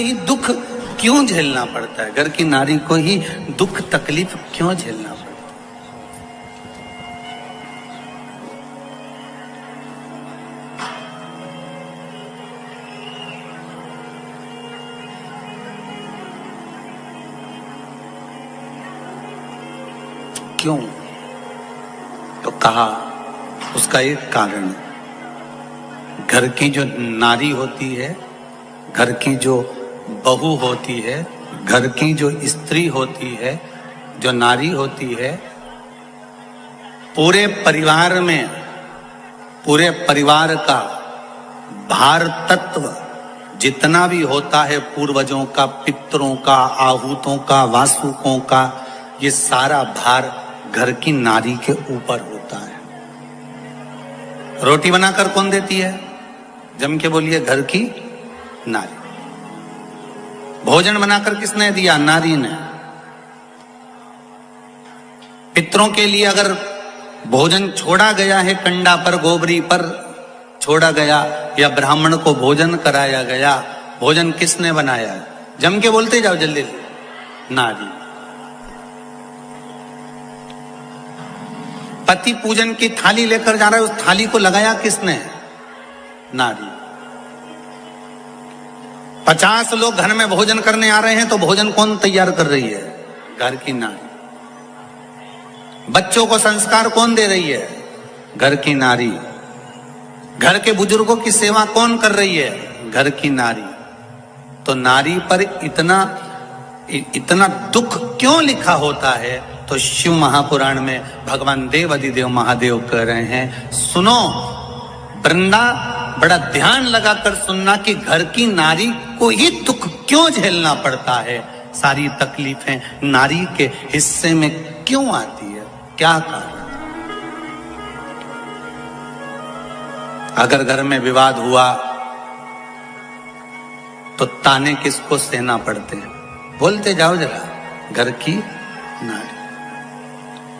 ही दुख क्यों झेलना पड़ता है? घर की नारी को ही दुख तकलीफ क्यों झेलना पड़ता है? क्यों? तो कहा उसका एक कारण, घर की जो नारी होती है, घर की जो बहू होती है, घर की जो स्त्री होती है, जो नारी होती है, पूरे परिवार में, पूरे परिवार का भार तत्व जितना भी होता है, पूर्वजों का, पितरों का, आहूतों का, वासुकों का, ये सारा भार घर की नारी के ऊपर होता है। रोटी बनाकर कौन देती है? जम के बोलिए, घर की नारी। भोजन बनाकर किसने दिया? नारी ने। पितरों के लिए अगर भोजन छोड़ा गया है, कंडा पर, गोबरी पर छोड़ा गया, या ब्राह्मण को भोजन कराया गया, भोजन किसने बनाया? जम के बोलते जाओ जल्दी, नारी। पति पूजन की थाली लेकर जा रहा है, उस थाली को लगाया किसने? नारी। 50 लोग घर में भोजन करने आ रहे हैं तो भोजन कौन तैयार कर रही है? घर की नारी। बच्चों को संस्कार कौन दे रही है? घर की नारी। घर के बुजुर्गों की सेवा कौन कर रही है? घर की नारी। तो नारी पर इतना दुख क्यों लिखा होता है? तो शिव महापुराण में भगवान देव अधिदेव महादेव कह रहे हैं, सुनो वृंदा, बड़ा ध्यान लगाकर सुनना कि घर की नारी को ही दुख क्यों झेलना पड़ता है, सारी तकलीफें नारी के हिस्से में क्यों आती है, क्या कारण? अगर घर में विवाद हुआ तो ताने किसको सहना पड़ते हैं? बोलते जाओ जरा, घर की नारी।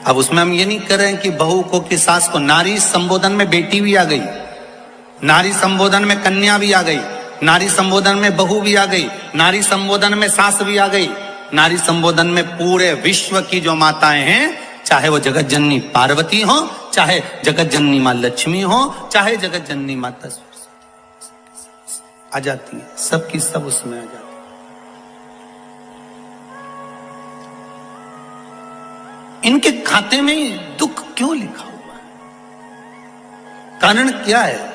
अब उसमें हम ये नहीं कर रहे हैं कि बहू को, कि सास को, नारी संबोधन में बेटी भी आ गई, नारी संबोधन में कन्या भी आ गई, नारी संबोधन में बहू भी आ गई, नारी संबोधन में सास भी आ गई, नारी संबोधन में पूरे विश्व की जो माताएं हैं, चाहे वो जगत जननी पार्वती हो, चाहे जगत जननी मां लक्ष्मी हो, चाहे जगत जननी माता आ जाती है, सबकी सब उसमें आ जाती है। इनके खाते में दुख क्यों लिखा हुआ है? कारण क्या है?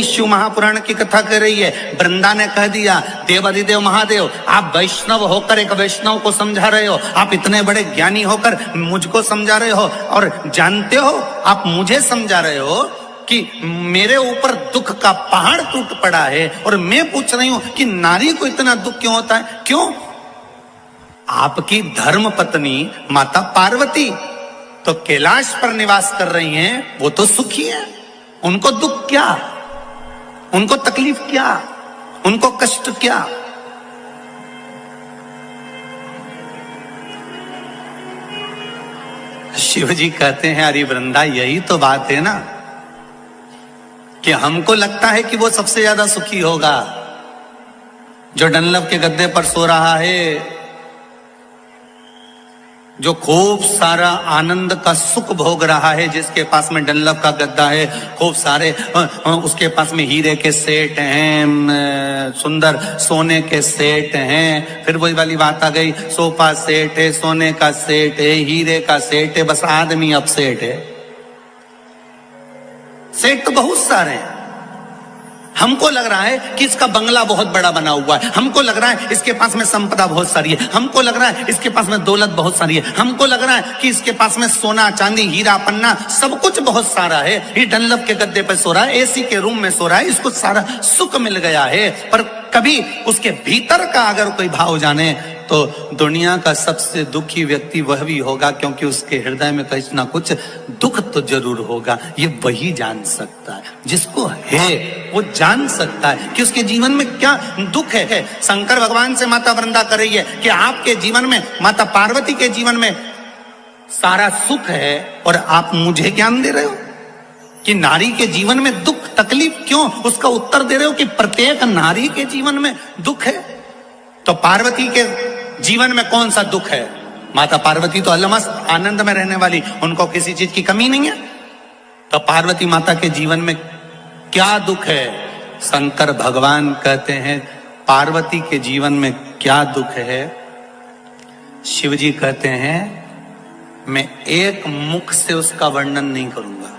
शिव महापुराण की कथा कर रही है, वृंदा ने कह दिया, देवाधिदेव महादेव, आप वैष्णव होकर एक वैष्णव को समझा रहे हो, आप इतने बड़े ज्ञानी होकर मुझको समझा रहे हो, और जानते हो आप मुझे समझा रहे हो कि मेरे ऊपर दुख का पहाड़ टूट पड़ा है, और मैं पूछ रही हूं कि नारी को इतना दुख क्यों होता है? क्यों? आपकी धर्म पत्नी माता पार्वती तो कैलाश पर निवास कर रही हैं, वो तो सुखी है, उनको दुख क्या, उनको तकलीफ क्या, उनको कष्ट क्या? शिव जी कहते हैं, अरे वृंदा, यही तो बात है ना कि हमको लगता है कि वो सबसे ज्यादा सुखी होगा, जो डनलप के गद्दे पर सो रहा है, जो खूब सारा आनंद का सुख भोग रहा है, जिसके पास में डनलप का गद्दा है, खूब सारे उसके पास में हीरे के सेट हैं, सुंदर सोने के सेट हैं, फिर वही वाली बात आ गई, सोफा सेट है, सोने का सेट है, हीरे का सेट है, बस आदमी अपसेट है। सेट तो बहुत सारे हैं। हमको लग रहा है कि इसका बंगला बहुत बड़ा बना हुआ है, हमको लग रहा है इसके पास में संपदा बहुत सारी है, हमको लग रहा है इसके पास में दौलत बहुत सारी है, हमको लग रहा है कि इसके पास में सोना चांदी हीरा पन्ना सब कुछ बहुत सारा है, ये डनलप के गद्दे पर सो रहा है, एसी के रूम में सो रहा है, इसको सारा सुख मिल गया है। पर कभी उसके भीतर का अगर कोई भाव जाने तो दुनिया का सबसे दुखी व्यक्ति वह भी होगा, क्योंकि उसके हृदय में कुछ ना कुछ दुख तो जरूर होगा। ये वही जान सकता है, जिसको है वो जान सकता है कि उसके जीवन में क्या दुख है। शंकर भगवान से माता वृंदा कर रही है कि आपके जीवन में, माता पार्वती के जीवन में सारा सुख है, और आप मुझे ज्ञान दे रहे हो कि नारी के जीवन में दुख तकलीफ क्यों? उसका उत्तर दे रहे हो कि प्रत्येक नारी के जीवन में दुख है। तो पार्वती के जीवन में कौन सा दुख है? माता पार्वती तो अलमस्त आनंद में रहने वाली, उनको किसी चीज की कमी नहीं है। तो पार्वती माता के जीवन में क्या दुख है? शंकर भगवान कहते हैं पार्वती के जीवन में क्या दुख है? शिव जी कहते हैं मैं एक मुख से उसका वर्णन नहीं करूंगा।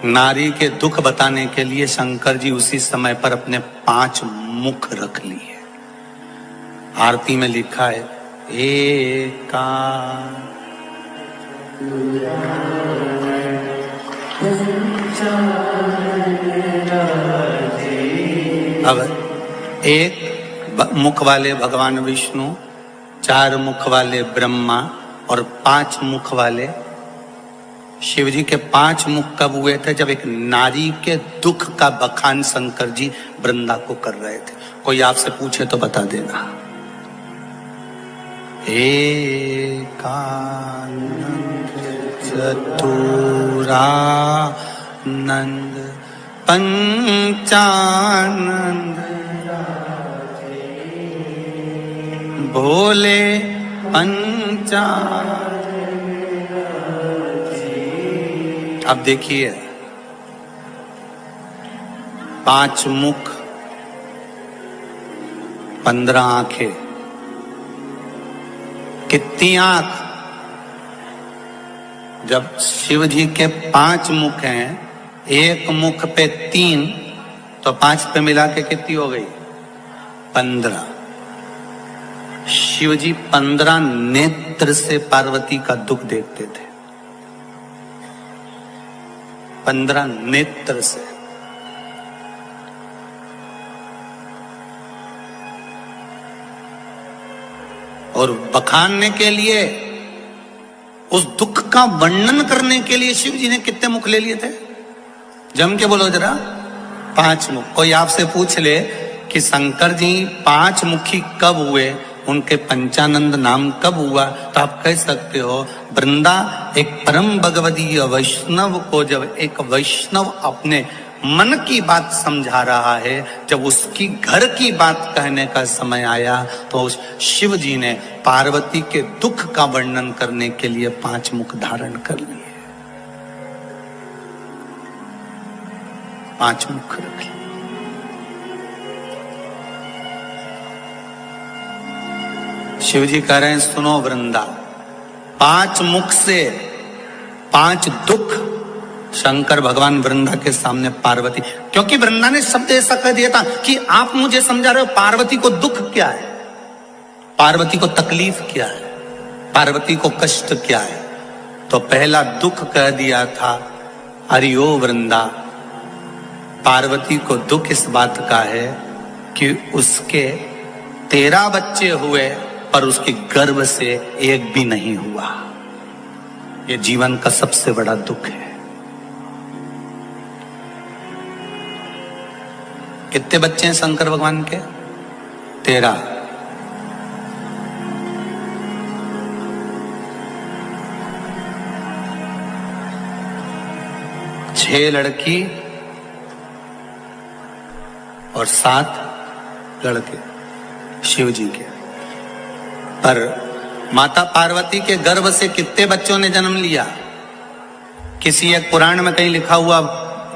नारी के दुख बताने के लिए शंकर जी उसी समय पर अपने 5 मुख रख लिए। आरती में लिखा है एका अब एक मुख वाले भगवान विष्णु, 4 मुख वाले ब्रह्मा और 5 मुख वाले शिव जी के 5 मुख कब हुए थे? जब एक नारी के दुख का बखान शंकर जी वृंदा को कर रहे थे। कोई आपसे पूछे तो बता देना। एकानंद चतुरानंद पंचानंद भोले पंचानंद। अब देखिए 5 मुख 15 आंखें, कितनी आंख? जब शिव जी के 5 मुख हैं, एक मुख पे 3, तो 5 पे मिला के कितनी हो गई? 15। शिव जी 15 नेत्र से पार्वती का दुख देखते थे। 15 नेत्र से। और बखानने के लिए, उस दुख का वर्णन करने के लिए शिव जी ने कितने मुख ले लिए थे? जम के बोलो जरा। 5 मुख। कोई आपसे पूछ ले कि शंकर जी 5 मुखी कब हुए, उनके पंचानंद नाम कब हुआ, तो आप कह सकते हो वृंदा एक परम भगवदीय वैष्णव को जब एक वैष्णव अपने मन की बात समझा रहा है, जब उसकी घर की बात कहने का समय आया तो उस शिव जी ने पार्वती के दुख का वर्णन करने के लिए 5 मुख धारण कर लिए। 5 मुख रख लिए। शिव जी कह रहे हैं सुनो वृंदा, 5 मुख से 5 दुख शंकर भगवान वृंदा के सामने पार्वती, क्योंकि वृंदा ने शब्द ऐसा कह दिया था कि आप मुझे समझा रहे हो पार्वती को दुख क्या है, पार्वती को तकलीफ क्या है, पार्वती को कष्ट क्या है। तो पहला दुख कह दिया था अरियो वृंदा, पार्वती को दुख इस बात का है कि उसके 13 बच्चे हुए पर उसके गर्भ से एक भी नहीं हुआ। ये जीवन का सबसे बड़ा दुख है। कितने बच्चे हैं शंकर भगवान के? 13। छह लड़की और 7 लड़के शिव जी के। पर माता पार्वती के गर्भ से कितने बच्चों ने जन्म लिया? किसी एक पुराण में कहीं लिखा हुआ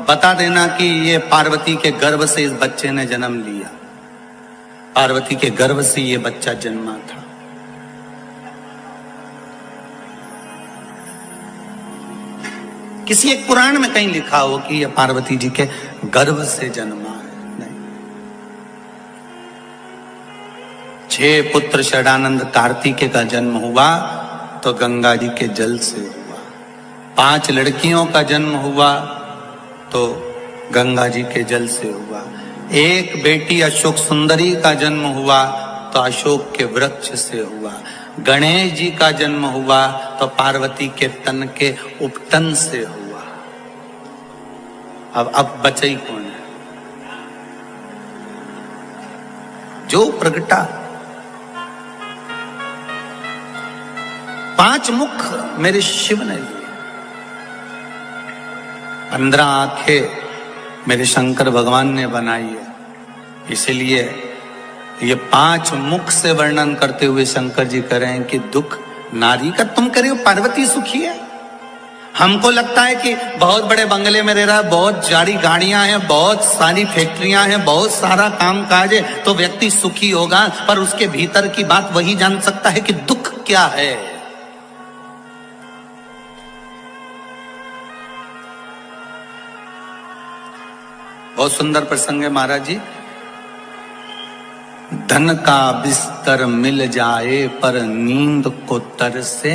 बता देना कि ये पार्वती के गर्भ से इस बच्चे ने जन्म लिया। पार्वती के गर्भ से ये बच्चा जन्मा था। किसी एक पुराण में कहीं लिखा हो कि ये पार्वती जी के गर्भ से जन्मा है? नहीं। 6 पुत्र षडानंद कार्तिकेय का जन्म हुआ तो गंगा जी के जल से हुआ। 5 लड़कियों का जन्म हुआ तो गंगा जी के जल से हुआ। एक बेटी अशोक सुंदरी का जन्म हुआ तो अशोक के वृक्ष से हुआ। गणेश जी का जन्म हुआ तो पार्वती के तन के उपटन से हुआ। अब बचे कौन है? जो प्रगटा 5 मुख मेरे शिव ने लिए, 15 आंखें, मेरे शंकर भगवान ने बनाई है। इसलिए ये 5 मुख से वर्णन करते हुए शंकर जी कह रहे हैं कि दुख नारी का तुम करे हो, पार्वती सुखी है। हमको लगता है कि बहुत बड़े बंगले में रह रहा है, बहुत सारी गाड़ियां हैं, बहुत सारी फैक्ट्रियां हैं, बहुत सारा काम काज है तो व्यक्ति सुखी होगा, पर उसके भीतर की बात वही जान सकता है कि दुख क्या है। बहुत सुंदर प्रसंग है महाराज जी। धन का बिस्तर मिल जाए पर नींद को तरसे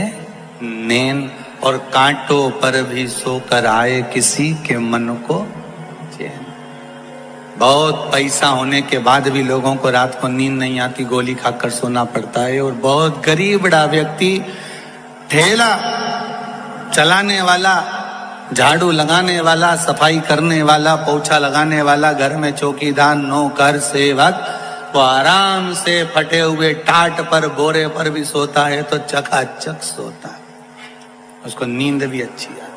नैन, और कांटों पर भी सोकर आए किसी के मन को चैन। बहुत पैसा होने के बाद भी लोगों को रात को नींद नहीं आती, गोली खाकर सोना पड़ता है। और बहुत गरीब बड़ा व्यक्ति, ठेला चलाने वाला, झाड़ू लगाने वाला, सफाई करने वाला, पोछा लगाने वाला, घर में चौकीदार, नौकर, सेवक, वो आराम से फटे हुए टाट पर, बोरे पर भी सोता है तो चकाचक सोता है, उसको नींद भी अच्छी आती है।